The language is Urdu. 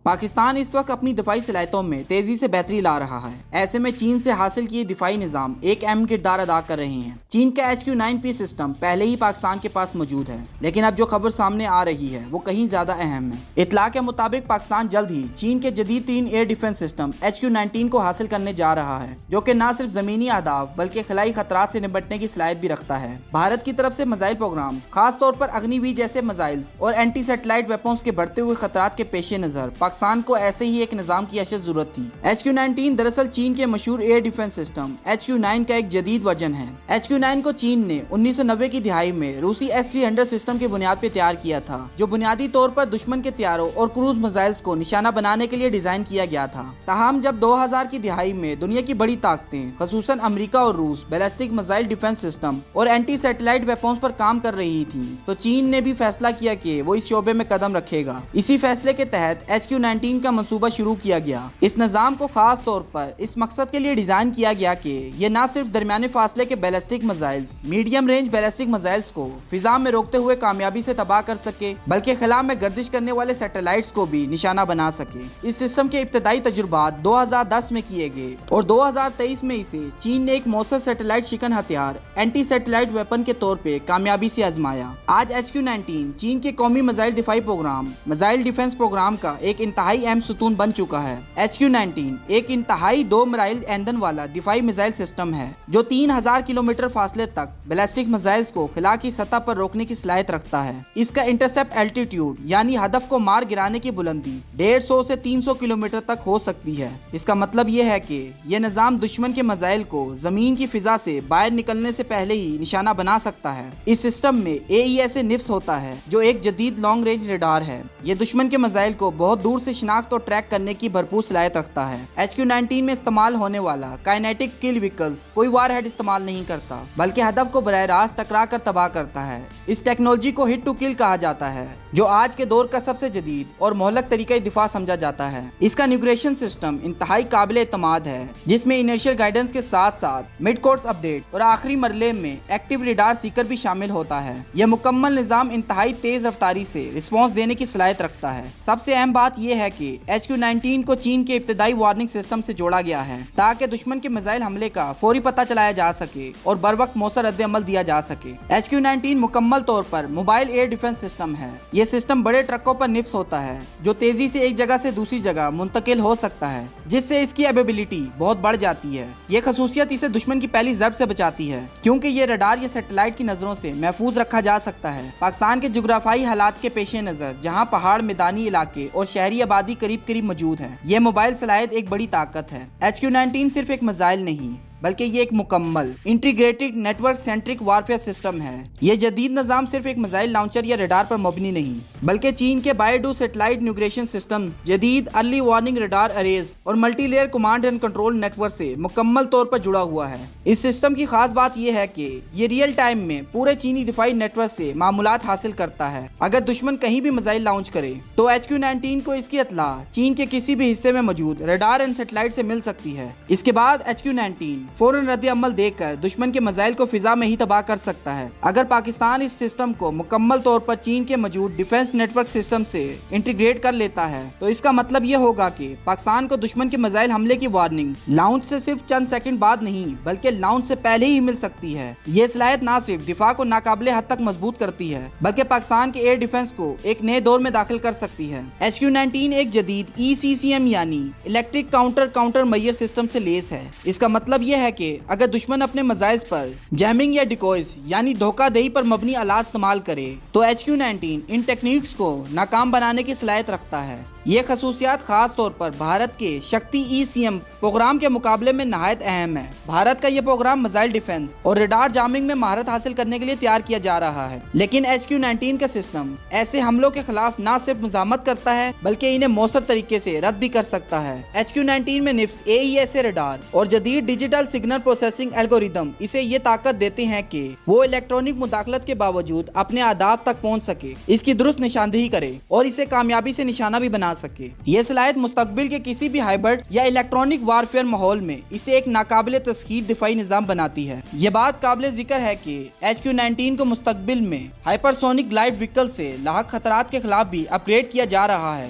پاکستان اس وقت اپنی دفاعی صلاحیتوں میں تیزی سے بہتری لا رہا ہے۔ ایسے میں چین سے حاصل کیے دفاعی نظام ایک اہم کردار ادا کر رہے ہیں۔ چین کا HQ-9P سسٹم پہلے ہی پاکستان کے پاس موجود ہے، لیکن اب جو خبر سامنے آ رہی ہے وہ کہیں زیادہ اہم ہے۔ اطلاع کے مطابق پاکستان جلد ہی چین کے جدید ترین ایئر ڈیفنس سسٹم HQ-19 کو حاصل کرنے جا رہا ہے، جو کہ نہ صرف زمینی اہداف بلکہ خلائی خطرات سے نمٹنے کی صلاحیت بھی رکھتا ہے۔ بھارت کی طرف سے میزائل پروگرام، خاص طور پر اگنی ویر جیسے میزائلز اور اینٹی سیٹلائٹ ویپنز کے بڑھتے ہوئے خطرات کے پیش نظر پاکستان کو ایسے ہی ایک نظام کی اشد ضرورت تھی۔ HQ-19 دراصل چین کے مشہور ایئر ڈیفنس سسٹم HQ-9 کا ایک جدید ورژن ہے۔ HQ-9 کو چین نے 1990 کی دہائی میں روسی S-300 سسٹم کی بنیاد پہ تیار کیا تھا، جو بنیادی طور پر دشمن کے طیاروں اور کروز میزائلز کو نشانہ بنانے کے لیے ڈیزائن کیا گیا تھا۔ تاہم جب 2000 کی دہائی میں دنیا کی بڑی طاقتیں خصوصاً امریکہ اور روس بیلسٹک میزائل ڈیفنس سسٹم اور اینٹی سیٹلائٹ ویپنز پر کام کر رہی تھیں، تو چین نے بھی فیصلہ کیا کہ وہ اس شعبے میں قدم رکھے گا۔ اسی فیصلے کے تحت HQ-19 کا منصوبہ شروع کیا گیا۔ اس نظام کو خاص طور پر اس مقصد کے لیے ڈیزائن کیا گیا کہ یہ نہ صرف درمیانے فاصلے کے ballistic missiles, medium range ballistic missiles کو فضا میں روکتے ہوئے کامیابی سے تباہ کر سکے، بلکہ خلا میں گردش کرنے والے سیٹلائٹس کو بھی نشانہ بنا سکے۔ اس سسٹم کے ابتدائی تجربات 2010 میں کیے گئے اور 2023 میں اسے چین نے ایک مؤثر سیٹلائٹ شکن ہتھیار اینٹی سیٹلائٹ ویپن کے طور پہ کامیابی سے آزمایا۔ آج HQ-19 چین کے قومی میزائل دفاعی پروگرام میزائل ڈیفنس پروگرام کا ایک انتہائی اہم ستون بن چکا ہے۔ HQ-19 ایک انتہائی 2 مراحل ایندھن والا دفاعی میزائل سسٹم ہے، جو 3000 کلومیٹر فاصلے تک بیلسٹک میزائلز کو خلا کی سطح پر روکنے کی صلاحیت رکھتا ہے۔ اس کا انٹرسپٹ الٹیٹیوڈ یعنی ہدف کو مار گرانے کی بلندی 150 سے 300 کلومیٹر تک ہو سکتی ہے۔ اس کا مطلب یہ ہے کہ یہ نظام دشمن کے میزائل کو زمین کی فضا سے باہر نکلنے سے پہلے ہی نشانہ بنا سکتا ہے۔ اس سسٹم میں AESA نفس ہوتا ہے، جو ایک جدید لانگ رینج ریڈار ہے۔ یہ دشمن کے میزائل کو بہت دور سے شناخت اور ٹریک کرنے کی بھرپور صلاحیت رکھتا ہے۔ HQ-19 میں استعمال ہونے والا کائنیٹک کل وہیکلز کوئی وار ہیڈ استعمال نہیں کرتا، بلکہ ہدف کو براہ راست ٹکرا کر تباہ کرتا ہے۔ اس ٹیکنالوجی کو ہٹ ٹو کل کہا جاتا ہے، جو آج کے دور کا سب سے جدید اور مہلک طریقہ دفاع سمجھا جاتا ہے۔ اس کا نیویگیشن سسٹم انتہائی قابل اعتماد ہے، جس میں انیشیل گائیڈنس کے ساتھ ساتھ مڈ کورس اپڈیٹ اور آخری مرحلے میں ایکٹیو ریڈار سیکر بھی شامل ہوتا ہے۔ یہ مکمل نظام انتہائی تیز رفتاری سے رسپانس دینے کی صلاحیت رکھتا ہے۔ سب سے اہم بات یہ ہے کہ HQ-19 کو چین کے ابتدائی وارننگ سسٹم سے جوڑا گیا ہے، تاکہ دشمن کے میزائل حملے کا فوری پتہ چلایا جا سکے اور بروقت مؤثر رد عمل دیا جا سکے۔ HQ-19 مکمل طور پر موبائل ایئر ڈیفنس سسٹم ہے۔ یہ سسٹم بڑے ٹرکوں پر نفس ہوتا ہے، جو تیزی سے ایک جگہ سے دوسری جگہ منتقل ہو سکتا ہے، جس سے اس کی ایبیبلٹی بہت بڑھ جاتی ہے۔ یہ خصوصیت اسے دشمن کی پہلی ضرب سے بچاتی ہے، کیونکہ یہ ریڈار یا سیٹلائٹ کی نظروں سے محفوظ رکھا جا سکتا ہے۔ پاکستان کے جغرافیائی حالات کے پیش نظر، جہاں پہاڑ، میدانی علاقے اور شہری آبادی قریب قریب موجود ہے، یہ موبائل صلاحیت ایک بڑی طاقت ہے۔ HQ-19 صرف ایک میزائل نہیں، بلکہ یہ ایک مکمل integrated network centric warfare system ہے۔ یہ جدید نظام صرف ایک میزائل لانچر یا ریڈار پر مبنی نہیں، بلکہ چین کے بائیڈو سیٹلائٹ نیویگیشن سسٹم، جدید ارلی وارننگ ریڈار اریز اور multi layer command and control network سے مکمل طور پر جڑا ہوا ہے۔ اس سسٹم کی خاص بات یہ ہے کہ یہ ریئل ٹائم میں پورے چینی دفاعی نیٹ ورک سے معلومات حاصل کرتا ہے۔ اگر دشمن کہیں بھی میزائل لانچ کرے تو HQ-19 کو اس کی اطلاع چین کے کسی بھی حصے میں موجود ریڈار اینڈ سیٹلائٹ سے مل سکتی ہے۔ اس کے بعد HQ-19 فوراً رد عمل دے کر دشمن کے میزائل کو فضا میں ہی تباہ کر سکتا ہے۔ اگر پاکستان اس سسٹم کو مکمل طور پر چین کے موجود ڈیفنس نیٹ ورک سسٹم سے انٹیگریٹ کر لیتا ہے، تو اس کا مطلب یہ ہوگا کہ پاکستان کو دشمن کے میزائل حملے کی وارننگ لانچ سے صرف چند سیکنڈ بعد نہیں، بلکہ لانچ سے پہلے ہی مل سکتی ہے۔ یہ صلاحیت نہ صرف دفاع کو ناقابل حد تک مضبوط کرتی ہے، بلکہ پاکستان کے ایئر ڈیفنس کو ایک نئے دور میں داخل کر سکتی ہے۔ HQ-19 ایک جدید ECCM یعنی الیکٹرک کاؤنٹر میئر سسٹم سے لیس ہے۔ اس کا مطلب یہ ہے کہ اگر دشمن اپنے میزائلز پر جیمنگ یا ڈیکوئز یعنی دھوکہ دہی پر مبنی آلات استعمال کرے، تو HQ-19 ان ٹیکنیکس کو ناکام بنانے کی صلاحیت رکھتا ہے۔ یہ خصوصیات خاص طور پر بھارت کے شکتی ECM پروگرام کے مقابلے میں نہایت اہم ہے۔ بھارت کا یہ پروگرام میزائل ڈیفنس اور ریڈار جامنگ میں مہارت حاصل کرنے کے لیے تیار کیا جا رہا ہے، لیکن HQ-19 کا سسٹم ایسے حملوں کے خلاف نہ صرف مزاحمت کرتا ہے، بلکہ انہیں مؤثر طریقے سے رد بھی کر سکتا ہے۔ HQ-19 میں نفس AESA ریڈار اور جدید ڈیجیٹل سگنل پروسیسنگ الگوریدم اسے یہ طاقت دیتے ہیں کہ وہ الیکٹرانک مداخلت کے باوجود اپنے اہداف تک پہنچ سکے، اس کی درست نشاندہی کرے اور اسے کامیابی سے نشانہ بھی بنا سکے۔ یہ صلاحیت مستقبل کے کسی بھی ہائبرڈ یا الیکٹرانک وارفیئر ماحول میں اسے ایک ناقابل تسخیر دفاعی نظام بناتی ہے۔ یہ بات قابل ذکر ہے کہ HQ-19 کو مستقبل میں ہائپرسونک گلائڈ وہیکل سے لاحق خطرات کے خلاف بھی اپ گریڈ کیا جا رہا ہے۔